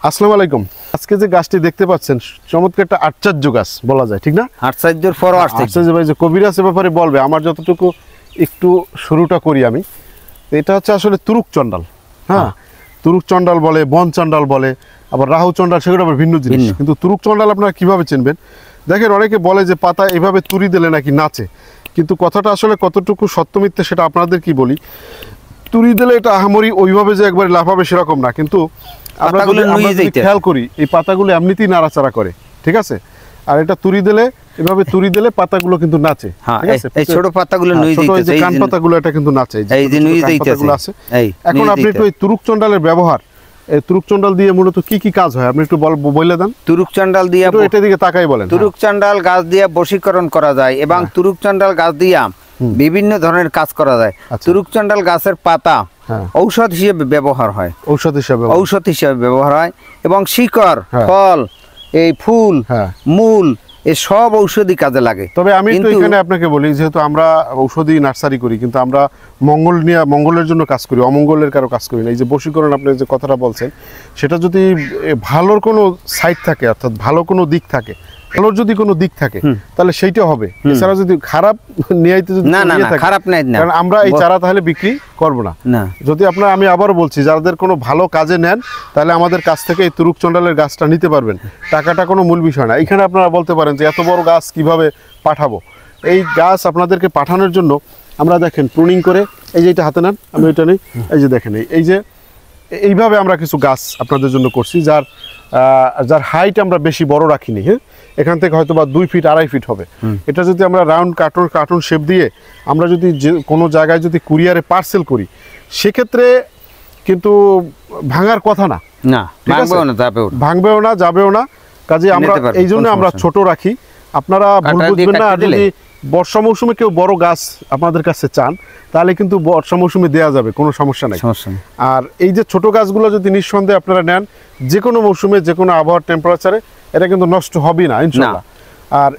আসসালামু আলাইকুম। আজকে যে গাছটি দেখতে পাচ্ছেন চমৎকার একটা আশ্চর্য গাছ বলা যায়, ঠিক না? আশ্চর্যের পরও আশ্চর্য ভাই যে কবিরাজ ব্যাপারে বলবে, আমার যতটুকু একটু শুরুটা করি আমি। এটা হচ্ছে আসলে তুরুক চন্ডাল। হ্যাঁ, তুরুক চন্ডাল বলে, বন চন্ডাল বলে, আবার রাহু চন্ডাল, সেগুলো আবার ভিন্ন জিনিস। কিন্তু তুরুক চন্ডাল আপনারা কিভাবে চিনবেন? দেখেন, অনেকে বলে যে পাতা এভাবে তুরি দিলে নাকি নাচে, কিন্তু কথাটা আসলে কতটুকু সত্য মিথ্যে সেটা আপনাদের কি বলি। তুরি দিলে এটা আহামরি ওইভাবে যে একবার লাফাবে সেরকম না, কিন্তু আমরা যদি খেয়াল করি এই পাতাগুলো এমনিতেই নাড়াচাড়া করে, ঠিক আছে? আর এটা তুরি দিলে, এভাবে তুরি দিলে পাতাগুলো কিন্তু নাচে, ঠিক আছে? এই ছোট পাতাগুলো নুই দিতেছে, এই কান পাতাগুলো এটা কিন্তু নাচে, এই যে নুই দিতেছে আছে। এখন আপনি একটু এই তুরুক চন্ডালের ব্যবহার, এই তুরুক চন্ডাল দিয়ে মূলত কি কি কাজ হয় আপনি একটু বলে দেন। তুরুক চন্ডাল দিয়ে এটা দিকে তাকাই বলেন। তুরুক চন্ডাল গাছ দিয়ে বশীকরণ করা যায় এবং তুরুক চন্ডাল গাছ দিয়ে বিভিন্ন ধরনের কাজ করা যায়। তুরুক চন্ডাল গাছের পাতা ঔষধ হিসেবে ব্যবহার হয়, ঔষধ হিসেবে ব্যবহার হয় এবং শিকড়, ফল, এই ফুল, মূল, এই সব ঔষধি কাজে লাগে। তবে আমি তো এখানে আপনাকে বলি, যেহেতু আমরা ঔষধি নার্সারি করি, কিন্তু আমরা মঙ্গলের জন্য কাজ করি, অমঙ্গলের কারো কাজ করি না। এই যে বশীকরণ আপনি যে কথাটা বলছেন, সেটা যদি ভালোর কোনো সাইড থাকে, অর্থাৎ ভালো কোনো দিক থাকে, ভালোর যদি কোনো দিক থাকে তাহলে সেইটা হবে। এছাড়া যদি খারাপ নিয়াইতে যদি খারাপ নাই, কারণ আমরা এই চারা তাহলে বিক্রি করব না। যদি আপনারা, আমি আবারও বলছি, যাদের কোনো ভালো কাজে নেন তাহলে আমাদের কাছ থেকে এই তুরুক চন্ডালের গাছটা নিতে পারবেন। টাকাটা কোনো মূল বিষয় না। এখানে আপনারা বলতে পারেন যে এত বড় গাছ কিভাবে পাঠাবো। এই গাছ আপনাদেরকে পাঠানোর জন্য আমরা দেখেন প্রুনিং করে, এই যে এটা হাতে নেন, আমি ওইটা নেই, এই যে দেখেন, এই যে এইভাবে আমরা কিছু গাছ আপনাদের জন্য করছি, যার হাইট আমরা বেশি বড় রাখিনি। হ্যাঁ, এখান থেকে হয়তো বা 2 ফিট 2.5 ফিট হবে। এটা যদি আমরা রাউন্ড কার্টুন শেপ দিয়ে আমরা যদি কোনো জায়গায় যদি কুরিয়ারে পার্সেল করি, সেক্ষেত্রে কিন্তু ভাঙার কথা না, ভাঙবেও না, যাবেও না। কাজে আমরা এই জন্য আমরা ছোট রাখি। আপনারা ভুল বুঝবেন না। আর যদি বর্ষা মৌসুমে কেউ বড় গাছ আপনাদের কাছে চান, তাহলে কিন্তু বর্ষা মৌসুমে দেওয়া যাবে, কোনো সমস্যা নাই। আর এই যে ছোট গাছগুলো যদি নিঃসন্দেহে আপনারা নেন, যে কোনো মৌসুমে, যে কোনো আবহাওয়ার টেম্পারেচারে, এটা কিন্তু নষ্ট হবে না ইনশাআল্লাহ। আর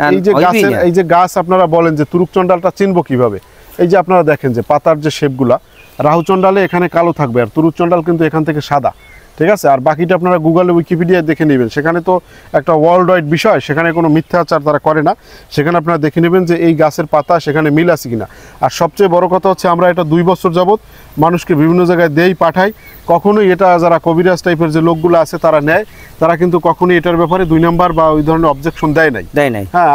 এই যে গাছ আপনারা বলেন যে তুরুক চন্ডালটা চিনবো কিভাবে, এই যে আপনারা দেখেন যে পাতার যে শেপগুলা, রাহু চন্ডালে এখানে কালো থাকবে, আর তুরুক চন্ডাল কিন্তু এখান থেকে সাদা, ঠিক আছে? আর বাকিটা আপনারা গুগলে, উইকিপিডিয়ায় দেখে নেবেন। সেখানে তো একটা ওয়ার্ল্ড ওয়াইড বিষয়, সেখানে কোনো মিথ্যাচার তারা করে না। সেখানে আপনারা দেখে নেবেন যে এই গাছের পাতা সেখানে মিল আছে কিনা। আর সবচেয়ে বড় কথা হচ্ছে, আমরা এটা 2 বছর যাবত মানুষকে বিভিন্ন জায়গায় পাঠাই। কখনোই এটা যারা কবিরাজ টাইপের যে লোকগুলো আছে তারা নেয়, তারা কিন্তু কখনোই এটার ব্যাপারে 2 নাম্বার বা ওই ধরনের অবজেকশন দেয় নাই। হ্যাঁ,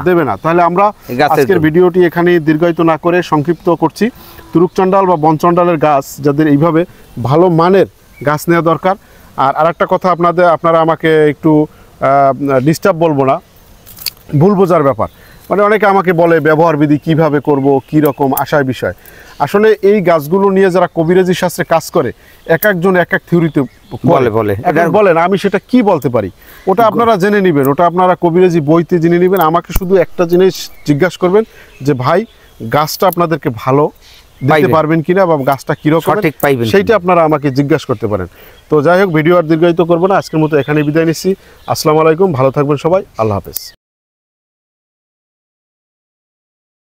দেবে না। তাহলে আমরা আজকের ভিডিওটি এখানে দীর্ঘায়িত না করে সংক্ষিপ্ত করছি। তুরুক চন্ডাল বা বন চন্ডালের গাছ যাদের এইভাবে ভালো মানের গাছ নেওয়া দরকার। আর আরেকটা কথা, আপনারা আমাকে একটু ডিস্টার্ব বলবো না, ভুল বোঝার ব্যাপার। মানে অনেকে আমাকে বলে ব্যবহার বিধি কিভাবে করব, কি রকম আশার বিষয়। আসলে এই গাছগুলো নিয়ে যারা কবিরাজি শাস্ত্রে কাজ করে, এক একজন এক এক থিওরিতে বলেন। আমি সেটা কি বলতে পারি ওটা আপনারা জেনে নেবেন, ওটা আপনারা কবিরাজি বইতে জেনে নেবেন। আমাকে শুধু একটা জিনিস জিজ্ঞাসা করবেন যে ভাই, গাছটা আপনাদেরকে ভালো দিতে পারবেন কিনা, বা গাছটা কিরকম সেইটা আপনারা আমাকে জিজ্ঞাসা করতে পারেন। তো যাই হোক, ভিডিও আর দীর্ঘায়িত করবো না, আজকের মতো এখানে বিদায় নিচ্ছি। আসসালামু আলাইকুম, ভালো থাকবেন সবাই, আল্লাহ হাফেজ।